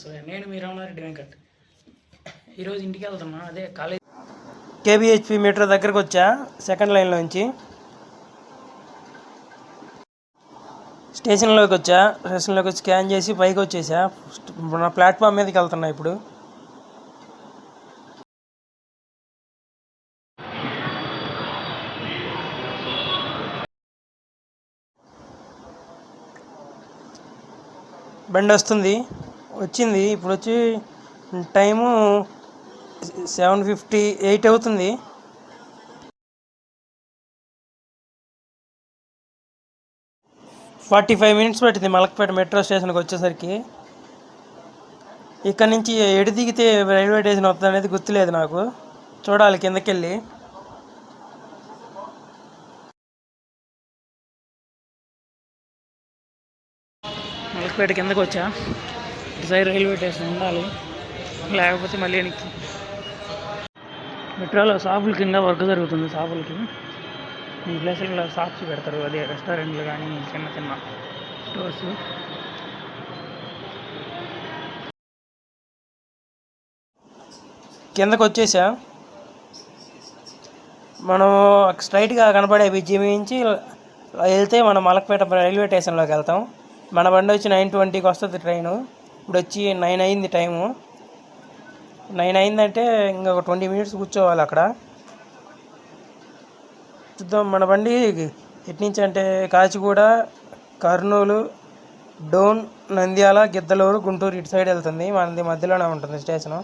నేను మీ రామనారెడ్డి వెంకట్. ఈరోజు ఇంటికి వెళ్తున్నా, అదే కాలేజ్ కేబిహెచ్పి మెట్రో దగ్గరకు వచ్చా. సెకండ్ లైన్లోంచి స్టేషన్లోకి వచ్చి స్కాన్ చేసి పైకి వచ్చేసా. నా ప్లాట్ఫామ్ మీదకి వెళ్తున్నా ఇప్పుడు. బండి వచ్చింది ఇప్పుడు వచ్చి టైము 7:58 అవుతుంది. మినిట్స్ పట్టింది మలక్పేట మెట్రో స్టేషన్కి వచ్చేసరికి. ఇక్కడ నుంచి ఎటు దిగితే రైల్వే స్టేషన్ వస్తుంది అనేది గుర్తులేదు నాకు, చూడాలి కిందకి వెళ్ళి. మలక్పేట కిందకు వచ్చా. ఇటు సైడ్ రైల్వే స్టేషన్ ఉండాలి, లేకపోతే మళ్ళీ వెనక్కి. మెట్రోలో షాపుల కింద వర్క్ జరుగుతుంది. షాపులకి ఈ ప్లేసులలో షాప్స్ పెడతారు, అదే రెస్టారెంట్లు కానీ చిన్న చిన్న స్టోర్స్. కిందకు వచ్చేసా. మనం స్ట్రైట్గా కనపడే బ్రిడ్జి మించి వెళ్తే మనం మలక్పేట రైల్వే స్టేషన్లోకి వెళ్తాం. మన బండి వచ్చి 9:20కి వస్తుంది ట్రైను. ఇప్పుడు వచ్చి 9 అయింది టైము. 9 అయిందంటే ఇంకొక 20 మినిట్స్ కూర్చోవాలి అక్కడ. చూద్దాం మన బండి ఎట్నుంచి అంటే కాచిగూడ, కర్నూలు, డోన్, నంద్యాల, గిద్దలూరు, గుంటూరు ఇటు సైడ్ వెళ్తుంది. మనది మధ్యలోనే ఉంటుంది స్టేషను.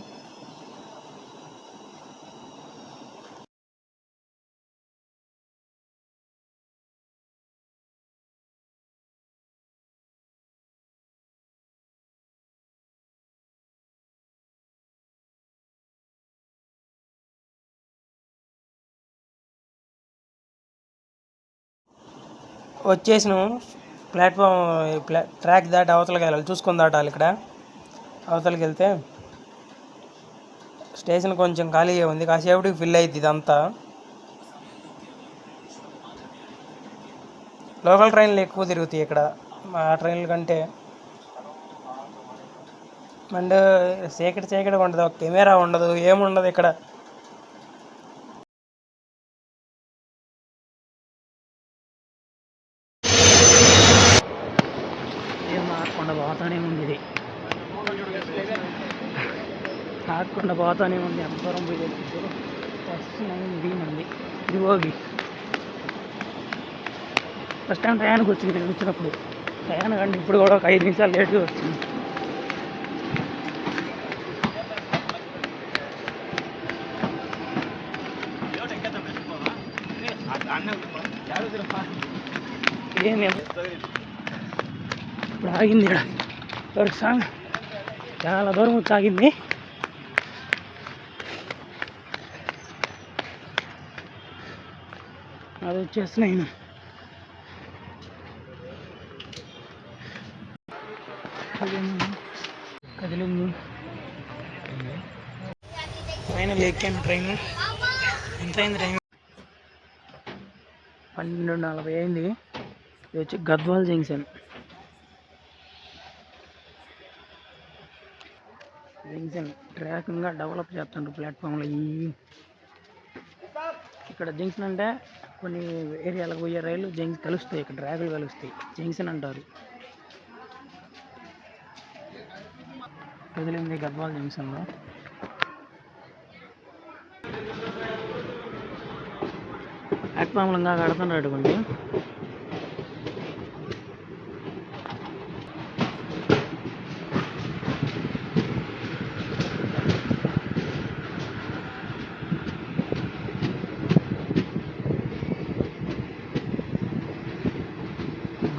వచ్చేసినాం ప్లాట్ఫామ్. ట్రాక్ దాటి అవతలకి వెళ్ళాలి, చూసుకొని దాటాలి. ఇక్కడ అవతలకి వెళ్తే స్టేషన్ కొంచెం ఖాళీగా ఉంది, కాసేపటికి ఫిల్ అయింది ఇదంతా. లోకల్ ట్రైన్లు ఎక్కువ తిరుగుతాయి ఇక్కడ మా ట్రైన్ల కంటే. అండ్ చీకటిగా ఉండదు, కెమెరా ఉండదు, ఏముండదు ఇక్కడ. పోతానే ఉంది ఎంత దూరం పోయి ఫస్ట్ 9 మంది. ఇది పోగి ఫస్ట్ టైం టయానికి వచ్చింది నేను వచ్చినప్పుడు. టయానికి అంటే ఇప్పుడు కూడా ఒక 5 నిమిషాలు లేట్గా వచ్చింది. ఇప్పుడు ఆగింది ఇక్కడ సాంగ్, చాలా దూరం వచ్చి ఆగింది. అది వచ్చేస్తున్నాయి. కదిలింది ఫైనల్ ఎక్కాను ట్రైన్. ఎంత అయింది టైం? 12:40 అయింది. ఇది వచ్చి గద్వాల్ జంక్షన్. ట్రాక్ ఇంకా డెవలప్ చేస్తుంటారు ప్లాట్ఫామ్లో. ఇక్కడ జంక్షన్ అంటే కొన్ని ఏరియాలకు పోయే రైలు కలుస్తాయి, ఇక్కడ ట్రాకులు కలుస్తాయి, జంక్షన్ అంటారు. కదిలింది గద్వాల్ జంక్షన్లో. ప్లాట్ఫామ్లో ఇంకా కడుతున్నాడు కొంచెం.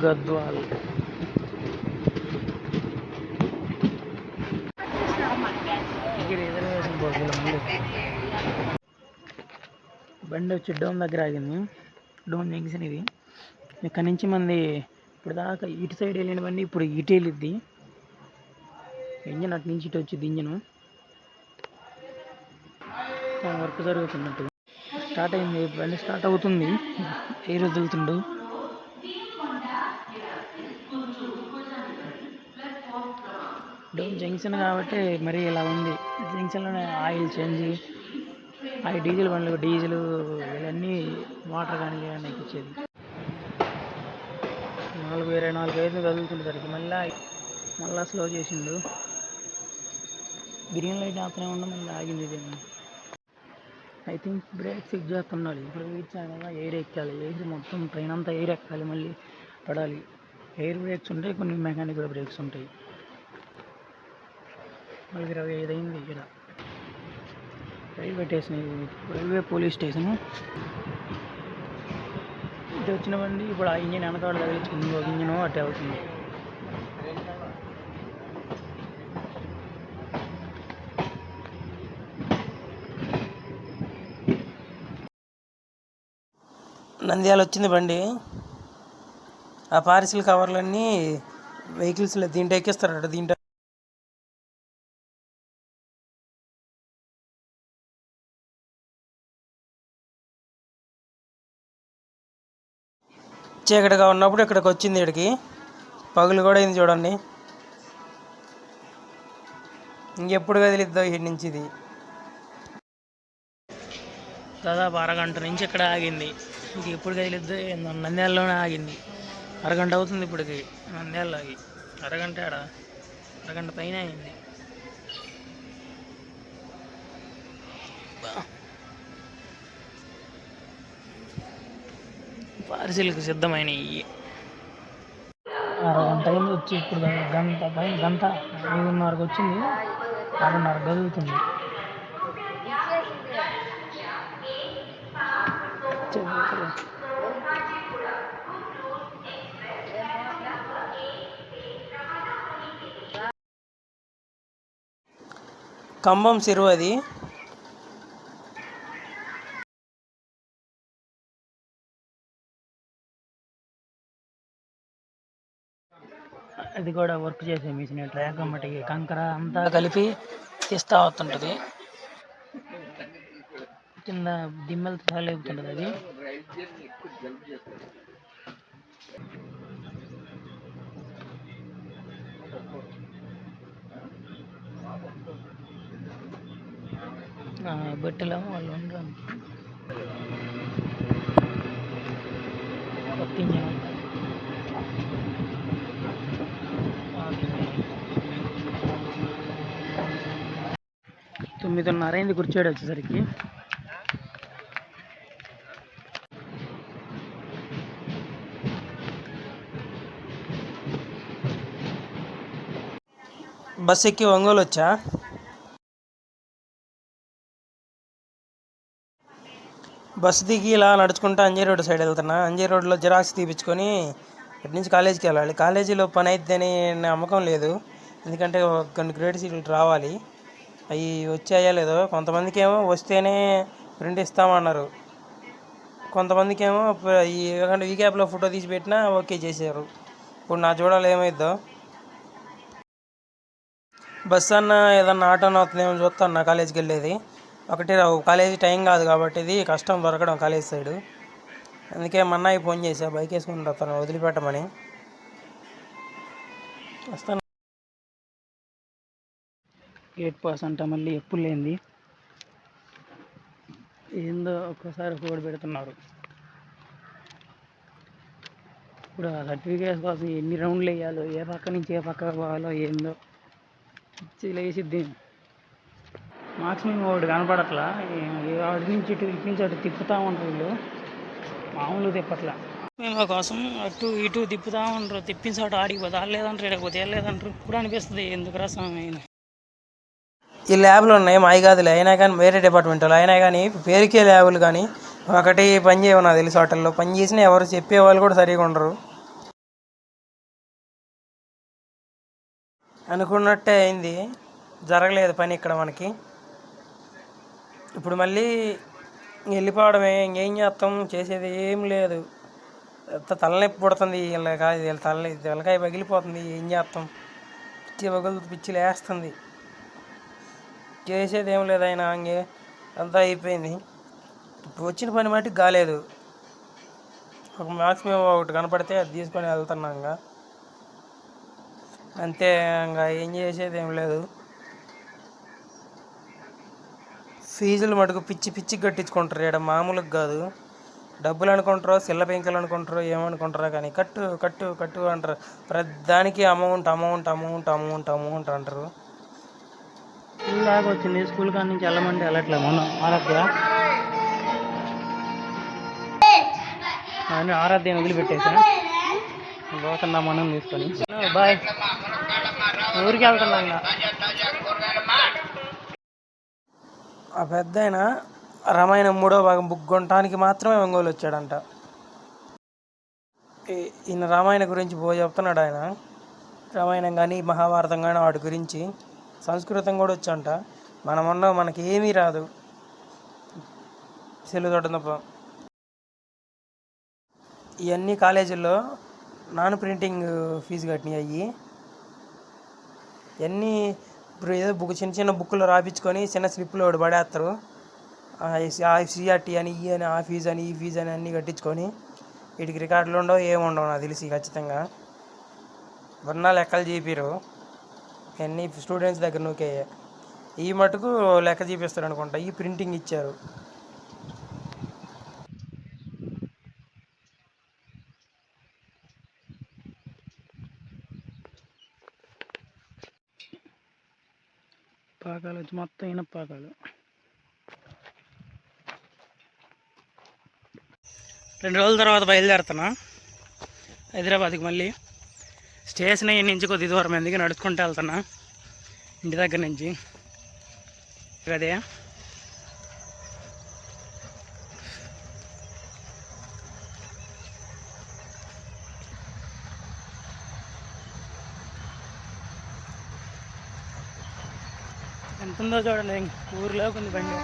గద్వాల్ రిజర్వేషన్ బోర్డుల ముందు బండి వచ్చి డోన్ దగ్గర ఆగింది. డోన్ జంక్షన్ ఇది. ఇక్కడ నుంచి మంది ఇప్పుడు దాకా ఇటు సైడ్ వెళ్ళిన బండి ఇప్పుడు ఇటు వెళ్ళిద్ది. ఇంజన్ అటు నుంచి ఇటు వచ్చింది. ఇంజను వర్క్ జరుగుతున్నట్టు స్టార్ట్ అయింది. బండి స్టార్ట్ అవుతుంది. ఎయిర్ వదులుతుండు. డోన్ జంక్షన్ కాబట్టి మరి ఇలా ఉంది. జంక్షన్లోనే ఆయిల్ చేంజ్, అవి డీజిల్ బండ్లు డీజిల్ ఇవన్నీ వాటర్ కానీ ఏమైనా ఎక్కించేది. 4:24 కదులుతుండేసరికి మళ్ళీ స్లో చేసిండు. గ్రీన్ లైట్ ఆపుతూనే ఉండ మళ్ళీ ఆగింది. ఇది ఐ థింక్ బ్రేక్ చెక్ చేస్తున్నాడు. ఇప్పుడు ఇచ్చాను కదా, ఎయిర్ ఎక్కాలి. ఎయిర్ మొత్తం ట్రైన్ అంతా ఎయిర్ ఎక్కాలి, మళ్ళీ పడాలి. ఎయిర్ బ్రేక్స్ ఉంటాయి, కొన్ని మెకానికల్ బ్రేక్స్ ఉంటాయి. 4:25 అయింది. ఇక్కడ railway station, railway police station. ఇటు వచ్చిన బండి ఇప్పుడు ఆ ఇంజిన్ వెనకాడ తగిలించుకుంది, ఒక ఇంజిన్ అట్టే అవుతుంది. నంద్యాల వచ్చింది బండి. ఆ పార్సిల్ కవర్లన్నీ వెహికల్స్లో దీంట్లో ఎక్కిస్తారట. దీంట్లో చీకటిగా ఉన్నప్పుడు ఇక్కడికి వచ్చింది. ఇక్కడికి పగులు కూడా అయింది చూడండి. ఇంకెప్పుడు కదిలిద్దాం ఇక్కడి నుంచి. ఇది దాదాపు అరగంట నుంచి ఇక్కడ ఆగింది. ఇంక ఎప్పుడు కదిలిద్దో నంద్యాలలోనే ఆగింది. అరగంట అవుతుంది ఇప్పటికి నంద్యాలలో ఆగి. అరగంట పైన అయింది. పార్సిల్కి సిద్ధమైనవి. అరగంట అయింది వచ్చి. ఇప్పుడు గంట 5:30కి వచ్చింది. 6:30 కదులుతుంది. ఖమ్మం చెరువు అది. అది కూడా వర్క్ చేసే మిషన్. ట్రాక్ మట్టికి కంకర అంతా కలిపి తీస్తూ వస్తుంటుంది. కింద దిమ్మలతో చాలా ఎక్కుతుంటుంది అది. బట్టలు వాళ్ళు ఉండరు. కొత్త ఇంజన్ 9:30 అయింది కూర్చోడు వచ్చేసరికి. బస్ ఎక్కి ఒంగోలు వచ్చా. బస్సు దిగి ఇలా నడుచుకుంటూ అంజీ రోడ్ సైడ్ వెళ్తున్నా. అంజీ రోడ్లో జిరాక్స్ తీపించుకొని ఇటు నుంచి కాలేజీకి వెళ్ళాలి. కాలేజీలో పని అయిద్దని నమ్మకం లేదు, ఎందుకంటే కొన్ని గ్రేడ్ సీట్లు రావాలి. అవి వచ్చాయా లేదో. కొంతమందికి ఏమో వస్తేనే ప్రింట్ ఇస్తామన్నారు, కొంతమందికి ఏమో ఈ వీక్యాప్లో ఫోటో తీసి పెట్టినా ఓకే చేశారు. ఇప్పుడు నా చూడాలి ఏమైద్దో. బస్ అన్న ఏదన్నా ఆటోన అవుతుందేమో చూస్తాను. నా కాలేజీకి వెళ్ళేది ఒకటి కాలేజీ టైం కాదు కాబట్టి ఇది కష్టం దొరకడం కాలేజ్ సైడు. అందుకే మన్నాయి ఫోన్ చేశా, బైక్ వేసుకుని వస్తాను వదిలిపెట్టమని. వస్తాను. గేట్ పాస్ అంట మళ్ళీ ఎప్పుడు లేనిది. ఏందో ఒక్కసారి ఫోడ్ పెడుతున్నారు. ఇప్పుడు ఆ సర్టిఫికేట్ కోసం ఎన్ని రౌండ్లు వేయాలో, ఏ పక్క నుంచి ఏ పక్క పోవాలో ఏందో లేసిద్ది. మార్క్స్ మేము ఒకటి కనపడట్లా. వాడి నుంచి ఇటు అటు తిప్పుతూ ఉంటారు వీళ్ళు, మామూలు తిప్పట్లా. మేము కోసం అటు ఇటు తిప్పుతూ ఉంటారు. తిప్పిన చోట ఆడికి పోతే లేదంటారు, ఇడకపోతే లేదంటారు. ఇప్పుడు అనిపిస్తుంది ఎందుకు రసం. ఈ ల్యాబ్లు ఉన్నాయి, మాయి కాదులే. అయినా కానీ వేరే డిపార్ట్మెంట్లో అయినా కానీ పేరుకే ల్యాబులు, కానీ ఒకటి పని చేయవు నాకు తెలిసి. హోటల్లో పని చేసినా ఎవరు చెప్పేవాళ్ళు కూడా సరిగా ఉండరు. అనుకున్నట్టే అయింది, జరగలేదు పని ఇక్కడ మనకి. ఇప్పుడు మళ్ళీ వెళ్ళిపోవడమే, ఇంకేం చేస్తాం, చేసేది ఏం లేదు. తలనొప్పి పుడుతుంది. వీళ్ళ తలకాయ పగిలిపోతుంది. ఏం చేస్తాం, పిచ్చి లేస్తుంది. చేసేది ఏం లేదు. అయినా అంగే అంతా అయిపోయింది. ఇప్పుడు వచ్చిన పని మటుకు కాలేదు. ఒక మ్యాక్సిమం ఒకటి కనపడితే అది తీసుకొని వెళ్తున్నాగా. అంతే, ఇంకా ఏం చేసేది ఏం లేదు. ఫీజులు మటుకు పిచ్చి పిచ్చి కట్టించుకుంటారు ఇక్కడ, మామూలుగా కాదు. డబ్బులు అనుకుంటారో సిల్ల పెంకులు అనుకుంటారో ఏమనుకుంటారో కానీ కట్టు కట్టు కట్టు అంటారు. ప్రతిదానికి amount amount amount amount amount అంటారు. స్కూల్ దాకా వచ్చింది, స్కూల్ కాడ నుంచి వెళ్ళమంటే వెళ్ళట్లే. మనం ఆరాధ్యాన్ని వదిలిపెట్టేసా, పోతున్నా మనం తీసుకొని. బాయ్, ఊరికి వెళ్తున్నా. ఆ పెద్ద ఆయన రామాయణం 3వ భాగం బుక్ కొనడానికి మాత్రమే ఒంగోలు వచ్చాడంట. ఈయన రామాయణం గురించి చెప్తున్నాడు. ఆయన రామాయణం కానీ మహాభారతం కానీ వాటి గురించి, సంస్కృతం కూడా వచ్చంట. మనమన్నా మనకి ఏమీ రాదు, సెలవు తోట తప్ప. ఇవన్నీ కాలేజీల్లో నాన్ ప్రింటింగ్ ఫీజు కట్టినాయి. ఇవన్నీ ఇప్పుడు ఏదో చిన్న చిన్న బుక్కులు రాపించుకొని చిన్న స్లిప్పులు ఒకటి పడేస్తారు. సిఆర్టీ అని ఈ అని ఆ ఫీజు అని ఈ ఫీజు అని అన్నీ కట్టించుకొని వీటికి రికార్డులు ఉండవు, ఏముండవు నాకు తెలిసి. ఖచ్చితంగా వన్నా లెక్కలు చూపిరు, ఇవన్నీ స్టూడెంట్స్ దగ్గర నూకే. ఈ మటుకు లెక్క చూపిస్తారు అనుకుంటా, ఈ ప్రింటింగ్ ఇచ్చారు. పాకాలు వచ్చి మొత్తం ఇనప పాకాలు. 2 రోజుల తర్వాత బయలుదేరుతున్నా హైదరాబాద్కి. మళ్ళీ స్టేషన్ నుంచి కొద్ది దూరం, ఎందుకు నడుచుకుంటూ వెళ్తున్నా ఇంటి దగ్గర నుంచి. అదే ఎంత ఉందో చూడండి, ఊరిలోకి ఉంది బండి.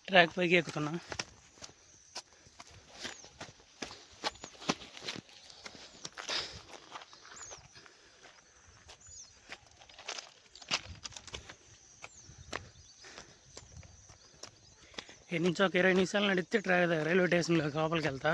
ట్రాక్ పైకి ఎక్కుతున్నా. ఇక్కడి నుంచి ఒక 20 నిమిషాలు నడిస్తే రైల్వే స్టేషన్లో లోపలికి వెళ్తా.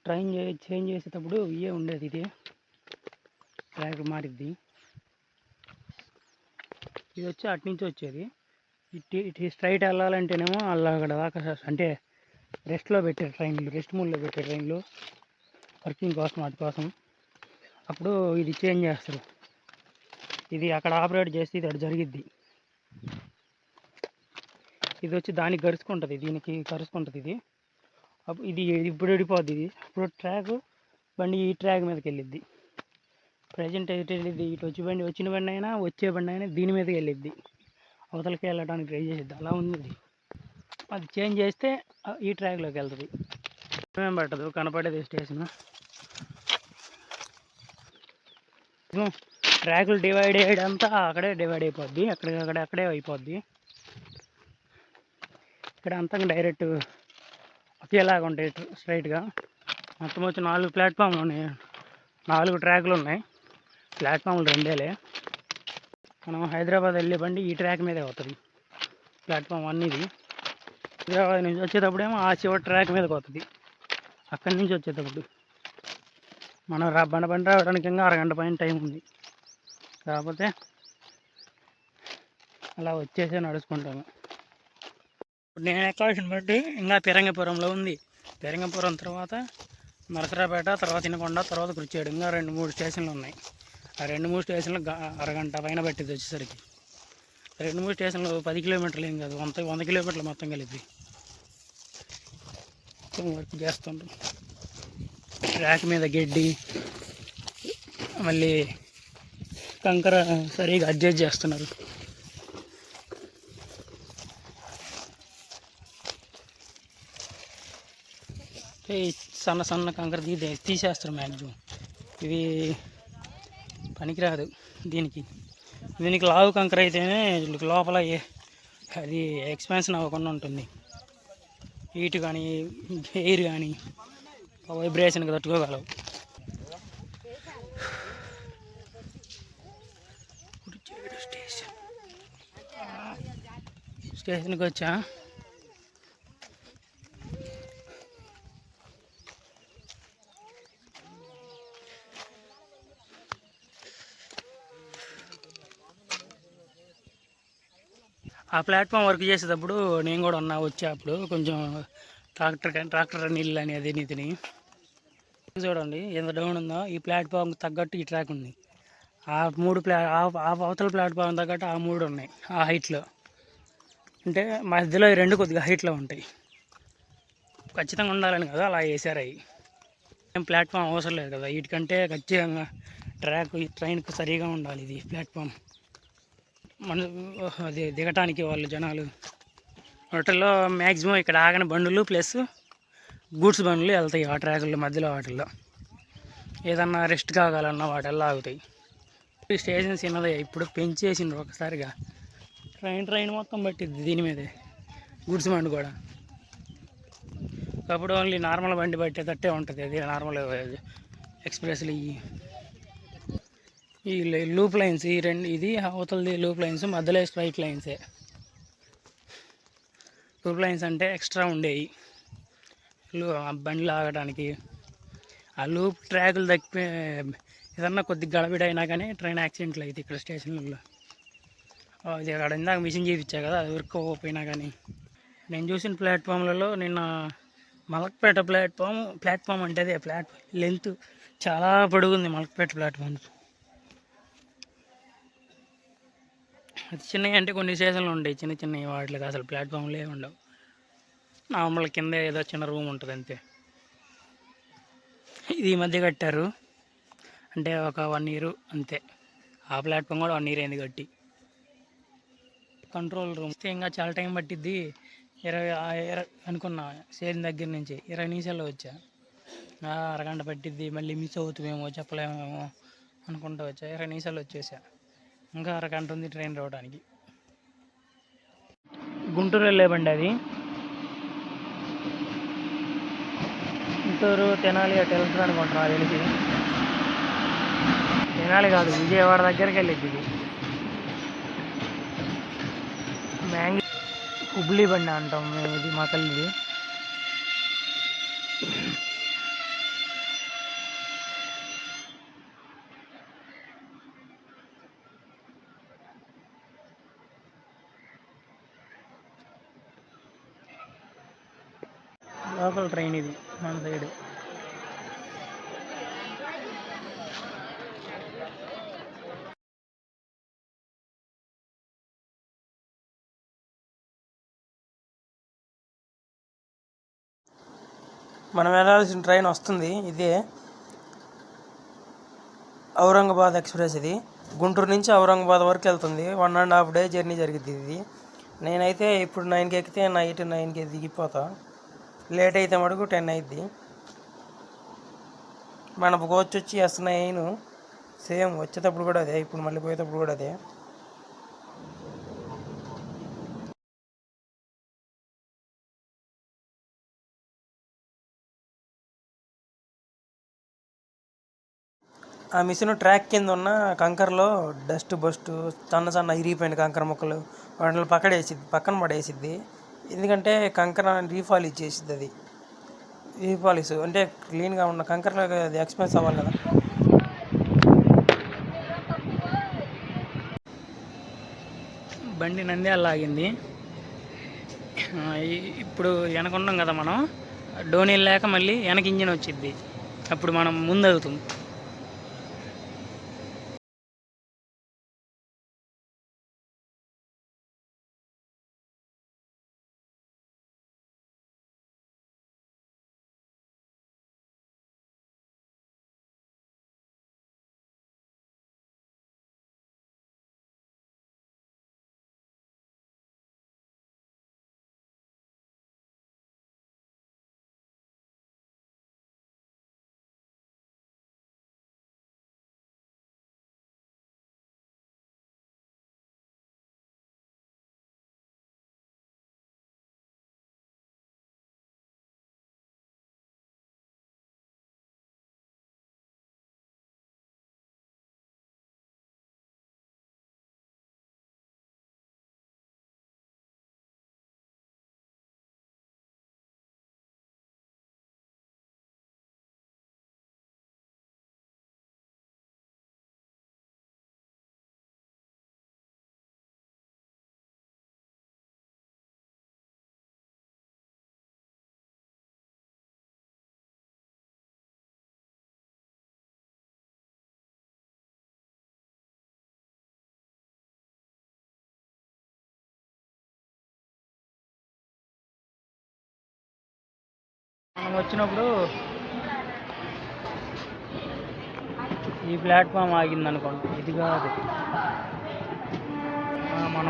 ట్రైన్ చేంజ్ చేసేటప్పుడు ఇవే ఉండేది, ఇది ట్రాక్ మారిద్ది. ఇది వచ్చి అటు నుంచి వచ్చేది, ఇటు స్ట్రైట్ వెళ్ళాలంటేనేమో అలా అక్కడ దాకా, అంటే రెస్ట్లో పెట్టారు ట్రైన్లు, రెస్ట్ మూడ్లో పెట్టారు ట్రైన్లు వర్కింగ్ కోసం, వాటి కోసం. అప్పుడు ఇది చేంజ్ చేస్తారు, ఇది అక్కడ ఆపరేట్ చేస్తే ఇది అటు జరిగిద్ది. ఇది వచ్చి దానికి గరుచుకుంటుంది, దీనికి కరుచుకుంటుంది. ఇది ఇది ఇప్పుడు విడిపోద్ది. ఇది ఇప్పుడు ట్రాక్ బండి ఈ ట్రాక్ మీదకి వెళ్ళిద్ది. ప్రజెంట్ ఎటు వెళ్ళిద్ది, ఇటు వచ్చిన బండి అయినా వచ్చే బండి అయినా దీని మీదకి వెళ్ళిద్ది, అవతలకి వెళ్ళడానికి ట్రై చేసిద్ది. అలా ఉంది. అది చేంజ్ చేస్తే ఈ ట్రాక్లోకి వెళ్తుంది. ఏమేం పట్టదు, కనపడేది స్టేషన్. ట్రాకులు డివైడ్ అయ్యేదంతా అక్కడే డివైడ్ అయిపోద్ది, అక్కడే అయిపోద్ది. ఇక్కడ అంతా డైరెక్ట్ ఒకేలాగా ఉంటాయి స్ట్రైట్గా. మొత్తం వచ్చి 4 ప్లాట్ఫామ్లు ఉన్నాయి, 4 ట్రాకులు ఉన్నాయి. ప్లాట్ఫామ్లు 2. మనం హైదరాబాద్ వెళ్ళే బండి ఈ ట్రాక్ మీదే అవుతుంది, ప్లాట్ఫామ్ 1 ఇది. హైదరాబాద్ నుంచి వచ్చేటప్పుడేమో ఆ చివరి ట్రాక్ మీదకి అవుతుంది. అక్కడి నుంచి వచ్చేటప్పుడు మనం బండి రావడానికి ఇంకా అరగంట పైన టైం ఉంది. కాకపోతే అలా వచ్చేసే నడుచుకుంటాము. ఇప్పుడు నేను ఎక్కాల్సిన బండి ఇంకా పిరంగపురంలో ఉంది. పిరంగపురం తర్వాత నరసరాపేట, తర్వాత ఇనకొండ, తర్వాత కుర్చేడు, ఇంకా 2-3 స్టేషన్లు ఉన్నాయి. ఆ 2-3 స్టేషన్లు అరగంట పైన పట్టింది వచ్చేసరికి. 2-3 స్టేషన్లు 10 కిలోమీటర్లు ఏం కాదు, 100 కిలోమీటర్లు మొత్తం కలిపి వర్క్ చేస్తుంటాం. ట్రాక్ మీద గడ్డి, మళ్ళీ కంకర సరిగా అడ్జస్ట్ చేస్తున్నారు. సన్న సన్న కంకర తీసేస్తారు మ్యాక్సిమం. ఇవి పనికిరాదు దీనికి లావు కంకర అయితేనే లోపల అది ఎక్స్పాన్షన్ అవ్వకుండా ఉంటుంది. హీట్ కానీ ఎయిర్ కానీ వైబ్రేషన్కి తట్టుకోగలవు. స్టేషన్కి వచ్చా. ఆ ప్లాట్ఫామ్ వర్క్ చేసేటప్పుడు నేను కూడా ఉన్నా, వచ్చేప్పుడు కొంచెం ట్రాక్టర్ నీళ్ళు అని అది నీతిని చూడండి ఎంత డౌన్ ఉందో. ఈ ప్లాట్ఫామ్ తగ్గట్టు ఈ ట్రాక్ ఉంది. ఆ మూడు అవతల ప్లాట్ఫామ్ తగ్గట్టు ఆ మూడు ఉన్నాయి ఆ హైట్లో. అంటే మధ్యలో ఈ రెండు కొద్దిగా హైట్లో ఉంటాయి. ఖచ్చితంగా ఉండాలని కదా అలా వేసారు. అవి ఏం ప్లాట్ఫామ్ అవసరం లేదు కదా వీటికంటే. ఖచ్చితంగా ట్రైన్కి సరిగా ఉండాలి ఇది ప్లాట్ఫామ్. మన అది దిగటానికి వాళ్ళు జనాలు హోటల్లో మ్యాక్సిమం ఇక్కడ ఆగని బండులు ప్లస్ గూడ్స్ బండ్లు వెళ్తాయి ఆ ట్రాకుల్లో మధ్యలో. వాటిల్లో ఏదన్నా రెస్ట్ కావాలన్నా వాటిల్లో ఆగుతాయి. స్టేషన్ చిన్నదే, ఇప్పుడు పెంచేసిండ్రు ఒకసారిగా. ట్రైన్ మొత్తం పట్టిద్ది దీని మీదే, గూడ్స్ బండి కూడా. ఒకప్పుడు ఓన్లీ నార్మల్ బండి పట్టేటట్టే ఉంటుంది అది. నార్మల్ ఎక్స్ప్రెస్లు ఈ లూప్ లైన్స్ ఈ రెండు, ఇది అవతలది లూప్ లైన్స్, మధ్యలో స్ట్రైట్ లైన్సే. లూప్ లైన్స్ అంటే ఎక్స్ట్రా ఉండేవి బండ్లు ఆగడానికి. ఆ లూప్ ట్రాకులు తగ్గిపోయి ఏదన్నా కొద్దిగా గడబిడైనా కానీ ట్రైన్ యాక్సిడెంట్లు అయితే ఇక్కడ స్టేషన్లలో. అది అక్కడ ఇందాక మిషన్ చేయించా కదా, అది ఉరుక్కోపోయినా కానీ. నేను చూసిన ప్లాట్ఫామ్లలో నిన్న మలక్పేట ప్లాట్ఫామ్ అంటే అదే లెంత్ చాలా పొడుగుంది మలక్పేట ప్లాట్ఫామ్. అది చిన్నవి అంటే కొన్ని స్టేషన్లు ఉంటాయి చిన్న చిన్నవి, వాటికి అసలు ప్లాట్ఫామ్లే ఉండవు. నార్మల్ కింద ఏదో చిన్న రూమ్ ఉంటుంది అంతే. ఇది ఈ మధ్య కట్టారు, అంటే ఒక 1 year అంతే. ఆ ప్లాట్ఫామ్ కూడా 1 year అయింది కట్టి. కంట్రోల్ రూమ్ ఇంకా చాలా టైం పట్టిద్ది. 20 అనుకున్నా స్టేషన్ దగ్గర నుంచి 20 నిమిషాల్లో వచ్చా. అరగంట పట్టిద్ది, మళ్ళీ మిస్ అవుతామేమో చెప్పలేమేమో అనుకుంటూ వచ్చా. 20 నిమిషాలు వచ్చేసా. ఇంకా అరగంట ఉంది ట్రైన్ రావడానికి. గుంటూరు వెళ్ళే బండి అది. గుంటూరు తెనాలి అటు వెళ్తుంది అనుకుంటున్నా తెలిసి. తెనాలి కాదు, విజయవాడ దగ్గరికి వెళ్ళిద్ది ఇది. హుబ్లీ బండి అంటాం మేము, ఇది మా తల్లిది. లోకల్ ట్రైన్ ఇది మన సైడ్. మనం వెళ్ళాల్సిన ట్రైన్ వస్తుంది, ఇదే ఔరంగాబాద్ ఎక్స్ప్రెస్. ఇది గుంటూరు నుంచి ఔరంగాబాద్ వరకు వెళ్తుంది. 1.5 day జర్నీ జరిగింది ఇది. నేనైతే ఇప్పుడు 9కి ఎక్కితే నైట్ 9కి దిగిపోతా. లేట్ అయితే మటుకు 10 అయింది. మన కోచ్ వచ్చి S9, సేమ్ వచ్చేటప్పుడు కూడా అదే, ఇప్పుడు మళ్ళీ పోయేటప్పుడు కూడా అదే. ఆ మిషన్ ట్రాక్ కింద ఉన్న కంకర్లో డస్ట్ బస్ట్ సన్న ఇరిగిపోయిన కంకర ముక్కలు వాటిని పక్కన పడేసిద్ది. ఎందుకంటే కంకర రీపాలిష్ చేసిద్ది. అది రీపాలిష్ అంటే క్లీన్గా ఉన్న కంకరలో అది ఎక్స్పెన్స్ అవ్వాలి కదా. బండి నంద్యాల ఆగింది. ఇప్పుడు వెనకున్నాం కదా మనం, డోనీలు లేక మళ్ళీ వెనక ఇంజిన్ వచ్చిద్ది, అప్పుడు మనం ముందు అవుతాం. మనం వచ్చినప్పుడు ఈ ప్లాట్ఫామ్ ఆగింది అనుకోండి, ఇది కాదు.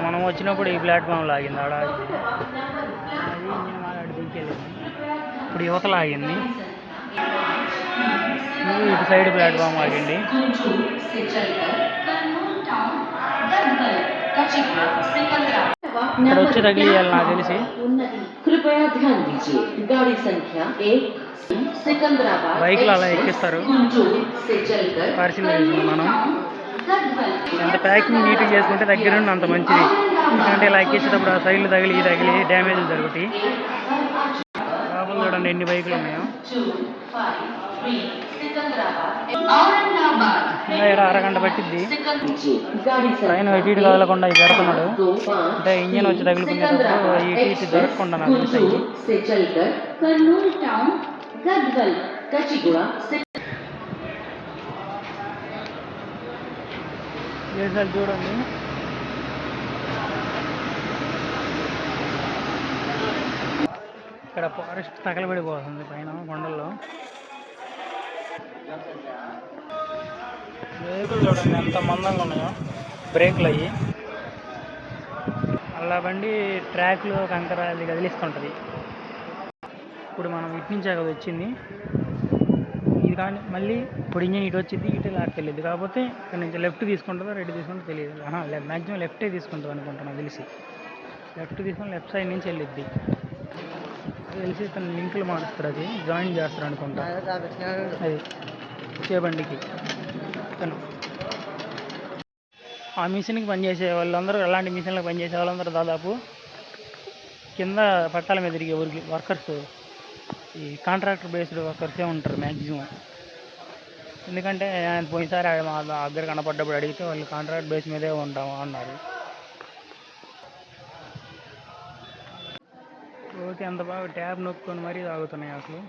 మనం వచ్చినప్పుడు ఈ ప్లాట్ఫామ్లో ఆగింది, ఆడ ఆగింది. అది ఇంజిన్ మాట్లాడి దింకెళ్ళింది. ఇప్పుడు యువతలు ఆగింది, ఇటు సైడ్ ప్లాట్ఫామ్ ఆగింది. ఇక్కడ వచ్చి తగిలియాలి నాకు తెలిసి. బైక్లో అలా ఎక్కిస్తారు. పార్సిల్ చేసింది మనం. ఎంత ప్యాకింగ్ నీట్గా చేసుకుంటే దగ్గర నుండి అంత మంచిది. ఎందుకంటే ఇలా ఎక్కించేటప్పుడు ఆ సైడ్లు తగిలి డ్యామేజ్లు జరుగుతాయి. లోపల చూడండి ఎన్ని బైకులు ఉన్నాయో. ఇక్కడ అరగంట పట్టిద్ది. ట్రైన్ ఎటు ఇటు కదలకుండా ఇది పెడుతున్నాడు. అంటే ఇంజన్ వచ్చి తగులుకునేటప్పుడు ఇటు ఇటు దొరకకుండా నాకు తెలుసు. దేశాలు చూడండి. ఇక్కడ ఫారెస్ట్ తగలబడిపోతుంది పైన కొండల్లో. బ్రేకులు చూడండి ఎంత మందంగా ఉన్నాయో, బ్రేకులు అయ్యి. అలా బండి ట్రాక్లు కంకర అది కదిలిస్తుంటుంది. ఇప్పుడు మనం ఇటు నుంచే కదా వచ్చింది ఇది, కానీ మళ్ళీ ఇప్పుడు ఇంజన్ ఇటు వచ్చింది, ఇటు లాక్కెళ్ళింది. కాకపోతే ఇక్కడ నుంచి లెఫ్ట్ తీసుకుంటుందో రెడ్ తీసుకుంటుందో తెలియదు. మ్యాక్సిమం లెఫ్టే తీసుకుంటుంది అనుకుంటున్నా తెలిసి. లెఫ్ట్ తీసుకొని లెఫ్ట్ సైడ్ నుంచి వెళ్ళిద్ది. తెలిసి తను లింకులు మారుస్తారు, అది జాయిన్ చేస్తారు అనుకుంటా. అది వచ్చే బండికి తను ఆ మిషన్కి పనిచేసే వాళ్ళందరూ, అలాంటి మిషన్లకు పనిచేసే వాళ్ళందరూ దాదాపు కింద పట్టాల మీద తిరిగే ఊరికి వర్కర్స్, ఈ కాంట్రాక్టర్ బేస్డ్ వర్కర్సే ఉంటారు మ్యాక్సిమం. ఎందుకంటే ఆయన పోయినసారి మా దగ్గర కనపడ్డప్పుడు అడిగితే వాళ్ళు కాంట్రాక్ట్ బేస్ మీదే ఉంటాము అన్నారు. ఓకే, అంత బాగా ట్యాబ్ నొక్కొని మరీ తాగుతున్నాయి అసలు.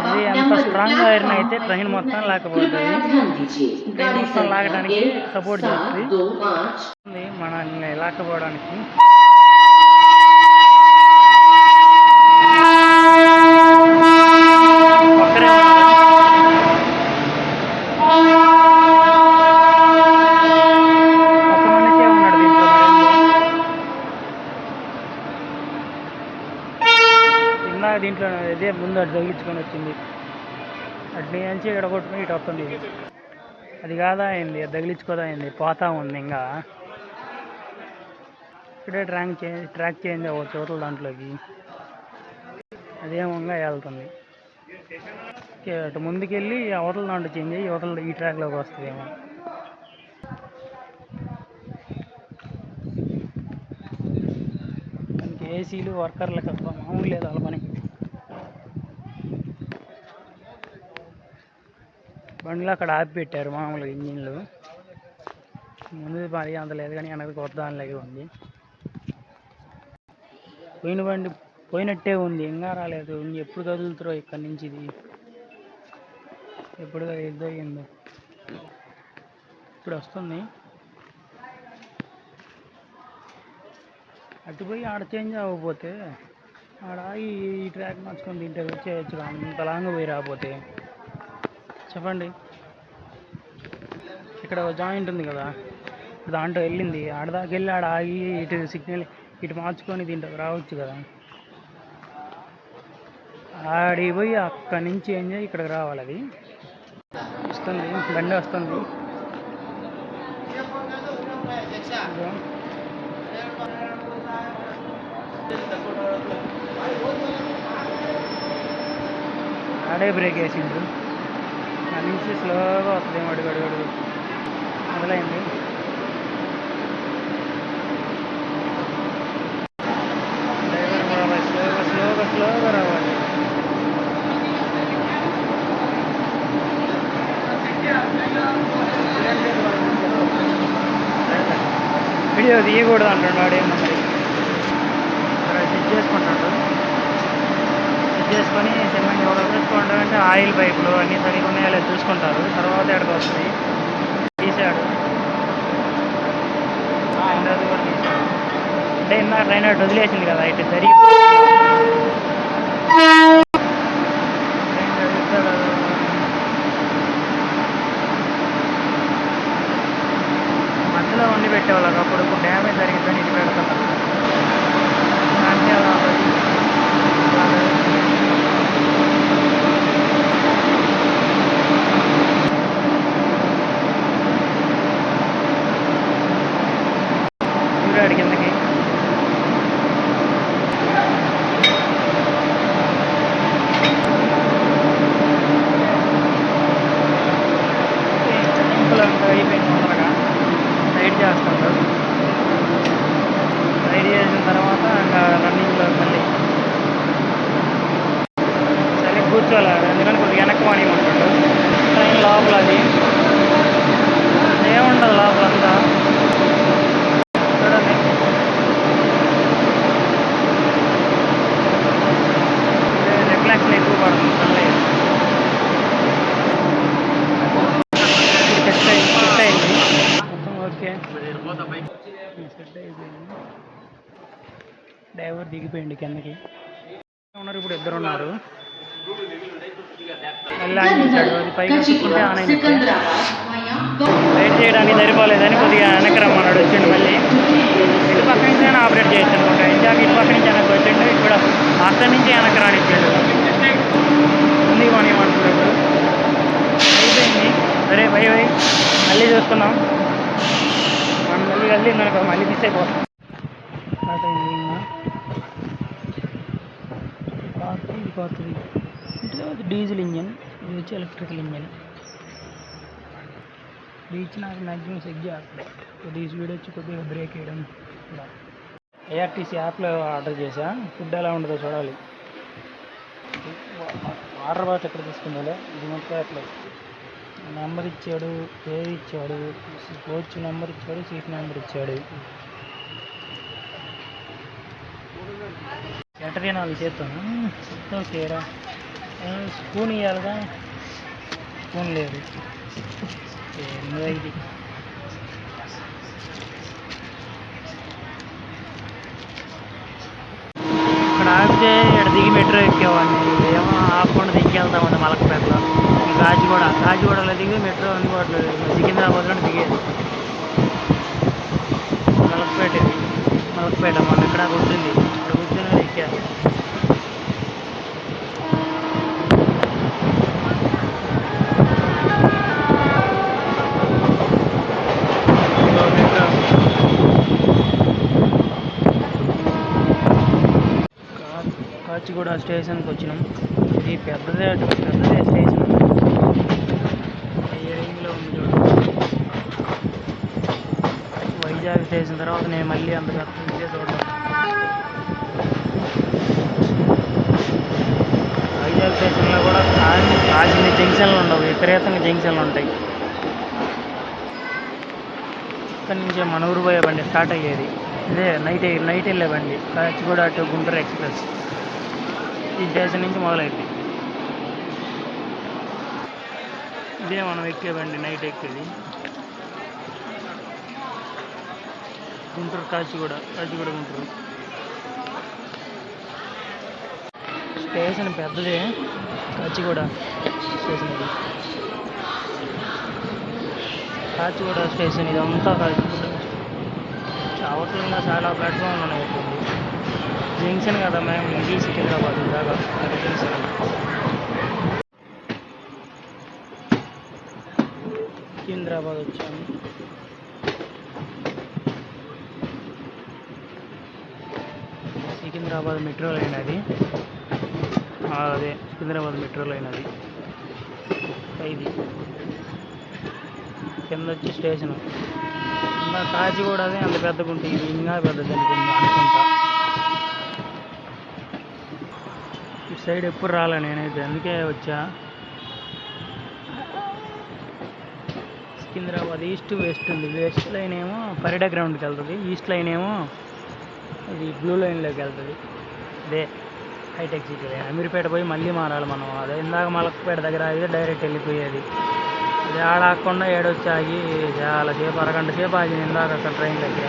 అది ఎంత స్ట్రాంగ్ ఐరన్ అయితే ట్రైన్ మొత్తం లాకపోతుంది. ట్రైన్ మొత్తం లాగడానికి సపోర్ట్ చేస్తుంది మనల్ని లాకపోవడానికి. దీంట్లో ఇదే ముందు అటు తగిలించుకొని వచ్చింది, అటు నుంచి ఇక్కడ కొట్టుకుని ఇటు వస్తుంది. అది కాదా అయింది, అది తగిలించుకోదా అయింది, పోతా ఉంది. ఇంకా ఇక్కడే ట్రాక్ చేంజ్ అవ్వచ్చు అవతల దాంట్లోకి, అదేమో వెళ్తుంది. అటు ముందుకెళ్ళి అవతల దాంట్లో చేంజ్ అయ్యి అవతల ఈ ట్రాక్లోకి వస్తుందేమో. దానికి ఏసీలు వర్కర్లకు అసలు మామూలు లేదు వాళ్ళ పని. బండ్లు అక్కడ ఆపి పెట్టారు మామూలుగా ఇంజిన్లు. ముందు మరి అంత లేదు కానీ వెనక్కి కొత్త దానిలాగే ఉంది. పోయిన బండి పోయినట్టే ఉంది, ఇంకా రాలేదు. ఎప్పుడు కదులుతారో ఇక్కడి నుంచి, ఇది ఎప్పుడు జరిగిందో. ఇప్పుడు వస్తుంది. అటు పోయి ఆడ చేంజ్ అవ్వకపోతే ఆడ ఈ ట్రాక్ మార్చుకొని తింటే వచ్చేయచ్చు. అంత లాంగ్ పోయి రాకపోతే చెప్పండి. ఇక్కడ జాయింట్ ఉంది కదా, దాంట్లో వెళ్ళింది, ఆడదాకా వెళ్ళి ఆడ ఆగి ఇటు సిగ్నల్ ఇటు మార్చుకొని దీంట్లో రావచ్చు కదా. ఆడికి పోయి అక్కడి నుంచి ఏం చేయి ఇక్కడికి రావాలి. అది వస్తుంది, బండి వస్తుంది. ఆడే బ్రేక్ వేసిండు, దాని నుంచి స్లోగా వస్తుంది. అడుగు మొదలైంది. డ్రైవర్ స్లోగా రావాలి. వీడియో తీయకూడదు అంటాడు వాడేమో. మరి సెట్ చేసుకుంటాడు, సెట్ చేసుకొని సిమెంట్ ఎవరో చూసుకుంటారు అంటే ఆయిల్ పైపులు అన్నీ సరిగా ఉన్నాయో లేదో చూసుకుంటారు. తర్వాత ఎక్కడికి వస్తాయి తీసాడు, రెండోది కూడా తీసాడు. అంటే ఇందాక ట్రైన్ అటు వదిలేసింది కదా, ఇటు జరిగి మధ్యలో వండి పెట్టేవాళ్ళకి అప్పుడు డ్యామేజ్ జరిగిందని ఇది పెడుతున్నారు. అంటే అలా దూరాడు కిందకి. అయిపోయింది తొందరగా రైడ్ చేస్తాడు. రైడ్ చేసిన తర్వాత ఇంకా రన్నింగ్లో మళ్ళీ సరే కూర్చోలేడు, ఎందుకంటే కొద్దిగా వెనక్కి మానేయమంటాడు. ట్రైన్ లోపల అది ఏముండదు, లోపలంతా చూడండి. రిఫ్లెక్షన్ ఎక్కువ పడుతుంది సన్లైట్. సెట్ అయింది మొత్తం. ఓకే, సెట్ అయిపోయింది. డ్రైవర్ దిగిపోయింది కిందకి. ఉన్నారు ఇప్పుడు ఇద్దరు ఉన్నారు. మళ్ళీ ఆన్ చేశాడు, అది పైకి చూసుకుంటే ఆన్ అయింది. రైడ్ చేయడానికి సరిపోలేదని కొద్దిగా వెనక్కి రమ్మన్నాడు, వచ్చిండు. మళ్ళీ ఇటు పక్క నుంచి అయినా ఆపరేట్ చేయొచ్చు అనుకుంటా. ఇందాక ఇటు పక్క నుంచి వెనక్కి వచ్చిండు, ఇప్పుడు అక్కడి నుంచి వెనక్కి రానిచ్చాడు. ముందుకు కొనియమంటున్నాడు. అయిపోయింది. సరే బై బై, మళ్ళీ చూసుకుందాం. మనం మళ్ళీ వెళ్ళింది అనుకో, మళ్ళీ మిస్ అయిపోతాం. ఇది కొత్తది, ఇది డీజిల్ ఇంజన్, ఇది వచ్చి ఎలక్ట్రికల్ ఇంజన్. బీచ్ నాకు మ్యాక్సిమం సెట్ చేయాలి. కొద్దిగా స్పీడ్ వచ్చి కొద్దిగా బ్రేక్ వేయడం. ఏఆర్టీసీ యాప్లో ఆర్డర్ చేసా. ఫుడ్ ఎలా ఉండదో చూడాలి. వాటర్ బాటిల్ ఎక్కడ తీసుకుందాలే, ఇది మొత్తం యాప్లో నెంబర్ ఇచ్చాడు, పేరు ఇచ్చాడు, కోచ్ నెంబర్ ఇచ్చాడు, సీట్ నెంబర్ ఇచ్చాడు. ఎటరీ నాలుగు చేస్తాను మొత్తం చేయరా. స్పూన్ ఇవ్వాలిగా, స్పూన్ లేదు. ఇది ఇక్కడ ఆపితే ఇక్కడ దిగి మెట్రో ఎక్కేవాడిని. ఏమో ఆపకుండా దింకెళ్తామండి మలకపేటలో. కాచిగూడలో దిగి మెట్రో అందుబాటులో లేదు. సికింద్రాబాద్లో దిగేది. మలకపేట మన ఇక్కడ కూర్చుంది, ఇక్కడ కూర్చొని ఎక్కాను. కాచిగూడ స్టేషన్కి వచ్చినాం. ఇది పెద్దదే స్టేషన్. ఏ రేంజ్లో ఉంది చూడండి. వైజాగ్ స్టేషన్ తర్వాత నేను మళ్ళీ అంత ఇదే చూడడం. వైజాగ్ స్టేషన్లో కూడా కాసిన్ని జంక్షన్లు ఉండవు, విపరీతంగా జంక్షన్లు ఉంటాయి. ఇక్కడి నుంచే మన ఊరు పోయే బండి స్టార్ట్ అయ్యేది. ఇదే నైట్ వెళ్ళే బండి, కాచిగూడ టు గుంటూరు ఎక్స్ప్రెస్. ఈ స్టేషన్ నుంచి మొదలైంది. ఇదే మనం ఎక్కే బండి, నైట్ ఎక్కేది. గుంటూరు కాచిగూడ గుంటూరు స్టేషన్ పెద్దదే. కాచిగూడ స్టేషన్ ఇది, కాచిగూడ స్టేషన్ ఇదంతా కాచిగూడ. అవతలంగా చాలా ప్లాట్ఫామ్లు ఉన్నాయి. జంక్షన్ కదా మేము ఇది సికింద్రాబాద్ దాకా జంక్షన్. సికింద్రాబాద్ వచ్చాము. సికింద్రాబాద్ మెట్రో లైన్ అది. అదే సికింద్రాబాద్ మెట్రో లైన్ అది. ఇది కింద వచ్చి స్టేషను. ఇంకా కాచిగూడ అదే అంత పెద్దగా ఉంటుంది, ఇది ఇంకా పెద్దది అనుకుంటా. ఇటు సైడ్ ఎప్పుడు రాలే నేనైతే, అందుకే వచ్చా. సికింద్రాబాద్ ఈస్ట్ వెస్ట్ ఉంది. వెస్ట్ లైన్ ఏమో పరిడా గ్రౌండ్కి వెళ్తుంది, ఈస్ట్ లైన్ ఏమో ఇది బ్లూ లైన్లోకి వెళ్తుంది. అదే హైటెక్ సిటీ లైన్. అమీర్పేట పోయి మళ్ళీ మారాలి మనం. అదే ఇందాక మలక్పేట దగ్గర అయితే డైరెక్ట్ వెళ్ళిపోయేది. ఇది ఆడకుండా ఏడొచ్చి ఆగి చాలా సేపు అరగంట సేపు ఆగింది ఇందాక అక్కడ ట్రైన్ దగ్గర.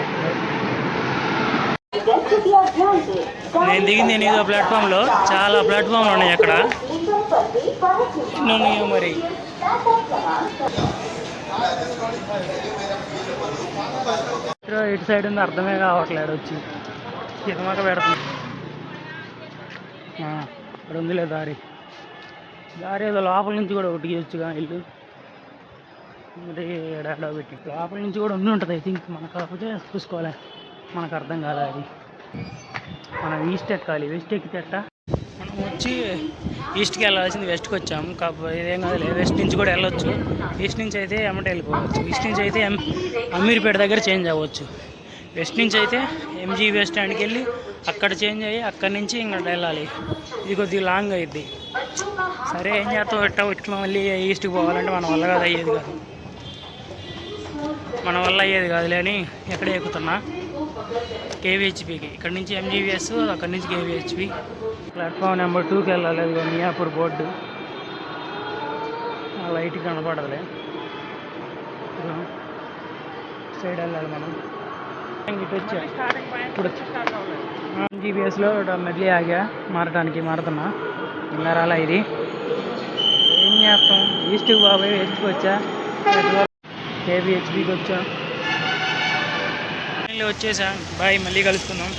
నేను దిగింది 8వ ప్లాట్ఫామ్లో. చాలా ప్లాట్ఫామ్లు ఉన్నాయి అక్కడ, ఎన్ని ఉన్నాయో మరి. ఇటు సైడ్ ఉంది అర్థమే కావట్లేదు, వచ్చి సినిమాక పెడుతుంది. ఇక్కడ ఉందిలే దారి. దారి ఏదో లోపల నుంచి కూడా ఒకటి చేయొచ్చుగా ఇల్లు, మరి ఎడాడో పెట్టి లోపల నుంచి కూడా ఉండి ఉంటుంది ఐ థింక్. మనకు కాకపోతే చూసుకోవాలి, మనకు అర్థం కాలే అది. మనం ఈస్ట్ ఎక్కాలి, వెస్ట్ ఎక్కితేట. మనం వచ్చి ఈస్ట్కి వెళ్ళాల్సింది వెస్ట్కి వచ్చాము. కాకపోతే ఇదేం కాదు, వెస్ట్ నుంచి కూడా వెళ్ళొచ్చు. ఈస్ట్ నుంచి అయితే ఎమ్మటి వెళ్ళిపోవచ్చు. ఈస్ట్ నుంచి అయితే అమీర్పేట దగ్గర చేంజ్ అవ్వచ్చు. వెస్ట్ నుంచి అయితే ఎంజీబీ స్టాండ్కి వెళ్ళి అక్కడ చేంజ్ అయ్యి అక్కడి నుంచి ఇంకా వెళ్ళాలి. ఇది కొద్దిగా లాంగ్ అయ్యిద్ది. సరే ఏం చేస్తాం, ఇట్లా మళ్ళీ ఈస్ట్కి పోవాలంటే మన వల్ల కాదు, అయ్యేది కాదు. మన వల్ల అయ్యేది కాదులే అని ఎక్కడే ఎక్కుతున్నా, కేవీహెచ్పికి. ఇక్కడ నుంచి ఎంజీవీఎస్, అక్కడి నుంచి కేవీహెచ్పి. ప్లాట్ఫామ్ నెంబర్ 2కి వెళ్ళాలి. అది మియాపూర్ బోర్డు లైట్ కనపడదులే, సైడ్ వెళ్ళాలి మనం. ఇటు వచ్చా, ఇప్పుడు ఎంజీబీఎస్లో మళ్ళీ ఆగా మారుతున్నా. ఇలా రాలా ఇది. ఏం చేస్తాం, ఈస్ట్కి బాబాయ్ వెస్ట్కి వచ్చా, కేవీహెచ్పికి వచ్చా. వచ్చేసా. బాయ్, మళ్ళీ కలుసుకుందాం.